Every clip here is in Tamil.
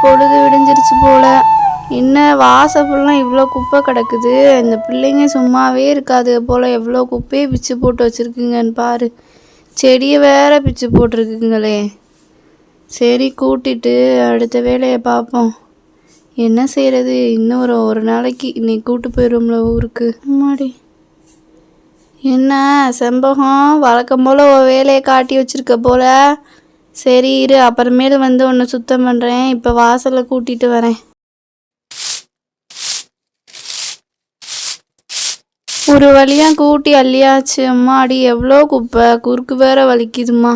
பொழுது விடிஞ்சிருச்சு போல. என்ன வாசல் ஃபுல்லாக இவ்வளோ குப்பை கிடக்குது. இந்த பிள்ளைங்க சும்மாவே இருக்காது போல். எவ்வளோ குப்பையை பிச்சு போட்டு வச்சுருக்குங்கன்னு பாரு. செடியை வேற பிச்சு போட்டிருக்குங்களே. சரி கூட்டிட்டு அடுத்த வேலையை பார்ப்போம். என்ன செய்கிறது, இன்னும் ஒரு நாளைக்கு இன்னைக்கு கூட்டு போயிடும்ல ஊருக்கு. அம்மாடி, என்ன செம்பகம் வழக்கம் போல் வேலையை காட்டி வச்சுருக்க போல. சரி இரு, அப்புறமேல் வந்து ஒன்று சுத்தம் பண்ணுறேன். இப்போ வாசலை கூட்டிகிட்டு வரேன். ஒரு வழியாக கூட்டி அள்ளியாச்சு. அம்மாடி எவ்வளோ குப்பை, குறுக்கு வேற வலிக்குதுமா.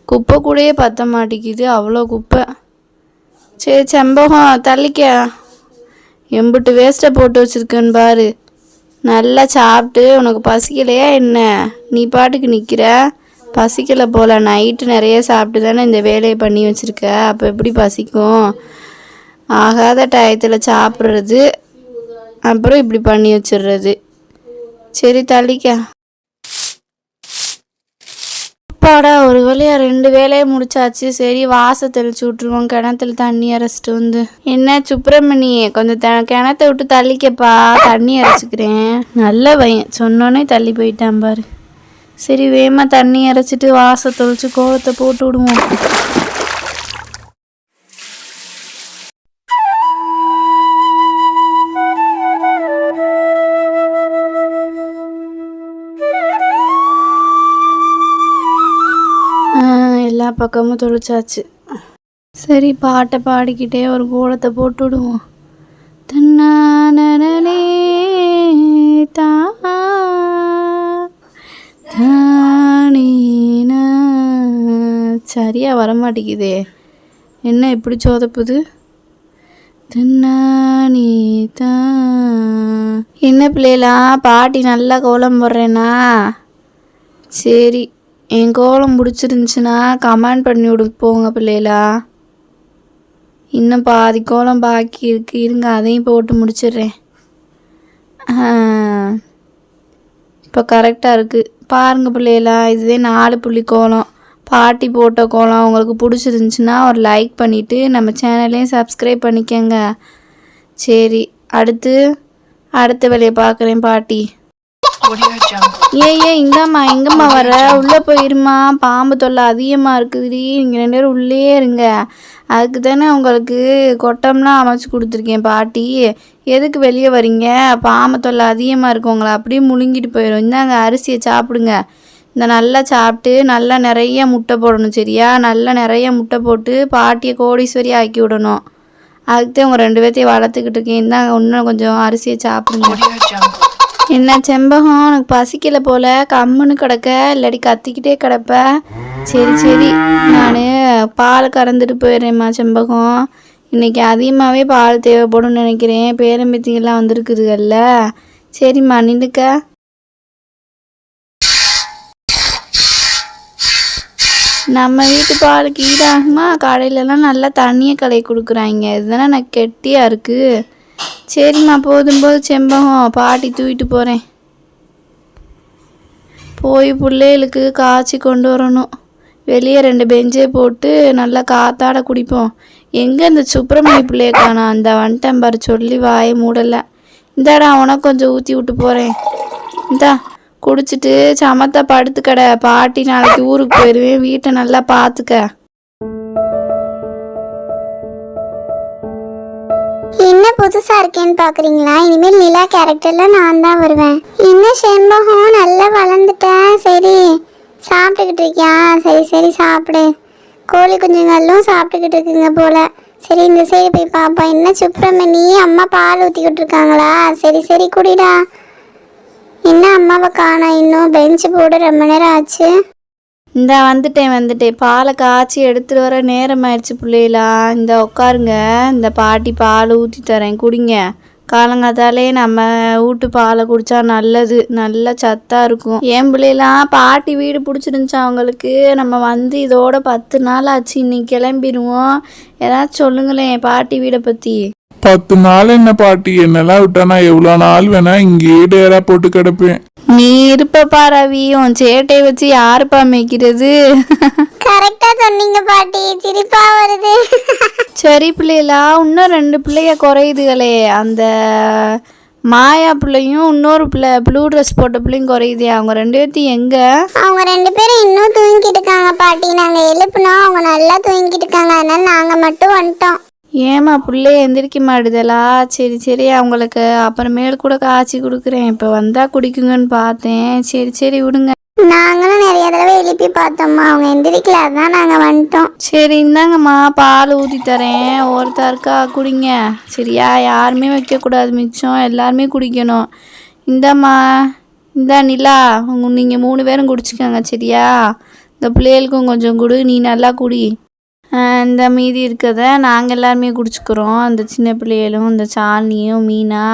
குப்பை கூடயே பற்ற மாட்டேங்குது, அவ்வளோ குப்பை. சரி செம்பகம் தள்ளிக்க. எம்பிட்டு வேஸ்ட்டை போட்டு வச்சுருக்கேன்னு பாரு. நல்லா சாப்பிட்டு உனக்கு பசிக்கலையா என்ன? நீ பாட்டுக்கு நிற்கிற. பசிக்கலை போல். நைட்டு நிறைய சாப்பிட்டு தானே இந்த வேலையை பண்ணி வச்சுருக்க. அப்போ எப்படி பசிக்கும்? ஆகாத டயத்தில் சாப்பிட்றது, அப்புறம் இப்படி பண்ணி வச்சிடுறது. சரி தள்ளிக்க. அப்பாடா, ஒரு வழியாக 2 வேலையை முடிச்சாச்சு. சரி வாசல் தெளிச்சு விட்ருவோம். கிணத்துல தண்ணி இறைச்சிட்டு வந்து. என்ன சுப்பிரமணி, கொஞ்சம் கிணத்த விட்டு தள்ளிக்கப்பா, தண்ணி இறைச்சிக்கிறேன். நல்ல பையன், சொன்னோன்னே தள்ளி போயிட்டான் பாரு. சரி வேகமாக தண்ணி இறைச்சிட்டு வாசல் தெளிச்சு கோலத்தை போட்டு விடுவோம். எல்லா பக்கமும் தொளிச்சாச்சு. சரி பாட்டை பாடிக்கிட்டே ஒரு கோலத்தை போட்டு விடுவோம். தன்னானே தானீனா. சரியா வரமாட்டேங்குதே, என்ன இப்படி சோதப்புது? தன்னானே தா. என்ன பிள்ளைகளா, பாட்டி நல்லா கோலம் போடுறேனா? சரி, என் கோலம் பிடிச்சிருந்துச்சுன்னா கமெண்ட் பண்ணி விடு போங்க பிள்ளைகளா. இன்னும் பாதி கோலம் பாக்கி இருக்குது, இருங்க அதையும் போட்டு முடிச்சிடுறேன். இப்போ கரெக்டாக இருக்குது பாருங்கள் பிள்ளைகளா. இதுவே 4 புள்ளி கோலம். பாட்டி போட்ட கோலம் உங்களுக்கு பிடிச்சிருந்துச்சுன்னா ஒரு லைக் பண்ணிவிட்டு நம்ம சேனலையும் சப்ஸ்கிரைப் பண்ணிக்கங்க. சரி அடுத்த வேலையை பார்க்குறேன் பாட்டி. ஏன் இந்தாம்மா, எங்கம்மா வர? உள்ளே போயிருமா, பாம்பு தொல்லை அதிகமாக இருக்குதுடி. நீங்கள் 2 பேரும் உள்ளே இருங்க. அதுக்கு தானே உங்களுக்கு கொட்டம்லாம் அமைச்சு கொடுத்துருக்கேன் பாட்டி. எதுக்கு வெளியே வரீங்க? பாம்பு தொல்லை அதிகமாக இருக்கு, உங்களை அப்படியே முழுங்கிட்டு போயிடும். இந்தாங்க அரிசியை சாப்பிடுங்க. இந்த நல்லா சாப்பிட்டு நல்லா நிறைய முட்டை போடணும் சரியா? நல்லா நிறைய முட்டை போட்டு பாட்டியை கோடீஸ்வரி ஆக்கி விடணும். அதுக்கு தான் உங்கள் 2 பேர்த்தையும் வளர்த்துக்கிட்டு இருக்கேன். இந்தாங்க இன்னும் கொஞ்சம் அரிசியை சாப்பிடுங்க. என்ன செம்பகம், உனக்கு பசிக்கலை போல், கம்முன்னு கிடக்க, இல்லாட்டி கத்திக்கிட்டே கிடப்ப. சரி நான் பால் கறந்துட்டு போயிடுறேம்மா செம்பகம். இன்றைக்கி அதிகமாகவே பால் தேவைப்படும்னு நினைக்கிறேன். பேரம்பேத்திங்கெல்லாம் வந்திருக்குதுல்ல. சரிம்மா நின்றுக்க. நம்ம வீட்டு பாலுக்கு ஈடாகுமா? கடையிலலாம் நல்லா தண்ணியை கலக்கி கொடுக்குறாங்க. இதுதானே எனக்கு கெட்டியாக இருக்குது. சரிம்மா போதும் செம்பகம், பாட்டி தூக்கிட்டு போகிறேன். போய் பிள்ளைகளுக்கு காய்ச்சி கொண்டு வரணும். வெளியே 2 பெஞ்சே போட்டு நல்லா காத்தாட குடிப்போம். எங்கே இந்த சுப்பிரமணி பிள்ளைய காணோம்? அந்த வந்துட்டேன் பாரு, சொல்லி வாயை மூடலை. இந்தாடா உனக்கு கொஞ்சம் ஊற்றி விட்டு போகிறேன். இந்தா குடிச்சிட்டு சமத்தா படுத்துக்கடை. பாட்டி நாளைக்கு ஊருக்கு போயிடுவேன், வீட்டை நல்லா பார்த்துக்க. என்ன புதுசா இருக்கேன்னு பாக்குறீங்களா? இனிமேல் நிலா கேரக்டர்ல நான் தான் வருவேன். என்ன செம்பகம், நல்லா வளர்ந்துட்டேன். சரி சாப்பிட்டுக்கிட்டு இருக்கியா? சரி சாப்பிடு. கோழி குஞ்சுங்களும் சாப்பிட்டுக்கிட்டு இருக்குங்க போல. சரி இந்த சைடு போய் பாப்பா. என்ன சுப்பிரமணி, அம்மா பால் ஊற்றிக்கிட்டு இருக்காங்களா? சரி குடிடா. என்ன அம்மாவை காணோம் இன்னும்? பெஞ்சு போட ரொம்ப நேரம் ஆச்சு. இந்த வந்துட்டேன். பாலை காய்ச்சி எடுத்துகிட்டு வர நேரம் ஆயிடுச்சு பிள்ளைகளா. இந்த உட்காருங்க. இந்த பாட்டி பால் ஊற்றி தரேன், குடிங்க. காலங்காத்தாலே நம்ம வீட்டு பாலை குடித்தா நல்லது, நல்ல சத்தாக இருக்கும். ஏன் பிள்ளைலாம், பாட்டி வீடு பிடிச்சிருந்துச்சா அவங்களுக்கு? நம்ம வந்து இதோட 10 நாள் ஆச்சு. இன்னைக்கு கிளம்பிடுவோம். ஏதாச்சும் சொல்லுங்களேன் பாட்டி வீடை பற்றி. 10 நாள் என்ன பாட்டி, என்னெல்லாம் விட்டானா எவ்வளோ நாள் வேணா இங்கேயே டேரா போட்டு கிடப்பேன். நீ இருப்பப்பா ரவி, உன் சேட்டை வச்சு யாருப்பா மேய்க்கிறது? கரெக்டா சொன்னீங்க பாட்டி, சிரிப்பா வருது. சரி பிள்ளைகளா, இன்னும் 2 பிள்ளைய குறையுதுகளே. அந்த மாயா பிள்ளையும் இன்னொரு பிள்ளை ப்ளூ ட்ரெஸ் போட்ட பிள்ளையும் குறையுதே. அவங்க 2 பேர்த்தையும் எங்கே? அவங்க 2 பேரும் இன்னும் தூங்கிட்டு இருக்காங்க பாட்டி. நாங்கள் எழுப்புனோம், அவங்க நல்லா தூங்கிட்டு இருக்காங்க. அதனால நாங்கள் மட்டும் வந்துட்டோம். ஏம்மா பிள்ளைய எந்திரிக்க மாட்டுதலா? சரி சரி, அவங்களுக்கு அப்புறமேல் கூட காய்ச்சி கொடுக்குறேன். இப்போ வந்தால் குடிக்குங்கன்னு பார்த்தேன். சரி சரி விடுங்க. நாங்களும் நிறைய தடவை எழுப்பி பார்த்தோம்மா, அவங்க எந்திரிக்கல, அதான் நாங்கள் வந்துட்டோம். சரி இந்தாங்கம்மா, பால் ஊற்றி தரேன். ஒருத்தருக்கா குடிங்க சரியா? யாருமே வைக்கக்கூடாது மிச்சம், எல்லாருமே குடிக்கணும். இந்தாம்மா, இந்தா நிலா, நீங்கள் 3 பேரும் குடிச்சிக்கோங்க சரியா? இந்த பிள்ளைகளுக்கும் கொஞ்சம் கொடு, நீ நல்லா குடி. இந்த மீதி இருக்கிறத நாங்கள் எல்லாருமே குடிச்சுக்கிறோம். அந்த சின்ன பிள்ளைகளும், இந்த சாலினியும், மீனா,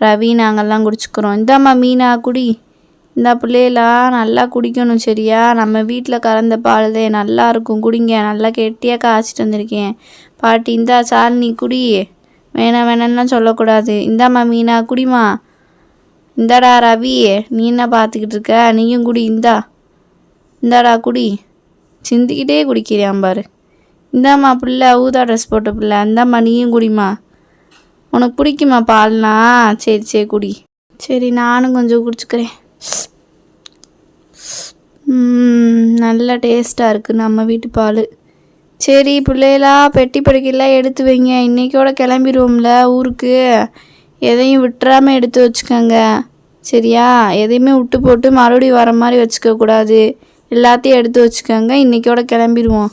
ரவி, நாங்கள்லாம் குடிச்சுக்கிறோம். இந்தாம்மா மீனா குடி. இந்த பிள்ளைலாம் நல்லா குடிக்கணும் சரியா? நம்ம வீட்டில் கறந்த பால் தான் நல்லா இருக்கும், குடிங்க. நல்லா கெட்டியாக காய்ச்சிட்டு வந்திருக்கேன். பாட்டி இந்தா சாலினி குடி, வேணாம் வேணாம்லாம் சொல்லக்கூடாது. இந்தாம்மா மீனா குடிமா. இந்தாடா ரவி, நீ என்ன பார்த்துக்கிட்டு இருக்க? நீயும் குடி. இந்தாடா குடி. சிந்திக்கிட்டே குடிக்கிறியான் பாரு. இந்தாம்மா பிள்ளை, ஊதா ட்ரெஸ் போட்ட பிள்ளை, இந்தாம்மா நீயும் குடிமா. உனக்கு பிடிக்குமா பால்னா? சரி சரி குடி. சரி நானும் கொஞ்சம் குடிச்சுக்கிறேன். நல்ல டேஸ்ட்டாக இருக்குது நம்ம வீட்டு பால். சரி பிள்ளைகளா, பெட்டி படுக்கையெல்லாம் எடுத்து வைங்க. இன்றைக்கோட கிளம்பிடுவோம்ல ஊருக்கு. எதையும் விட்டுறாமல் எடுத்து வச்சுக்கோங்க சரியா? எதையுமே விட்டு போட்டு மறுபடியும் வர மாதிரி வச்சுக்கக்கூடாது. எல்லாத்தையும் எடுத்து வச்சுக்கோங்க. இன்றைக்கோட கிளம்பிடுவோம்.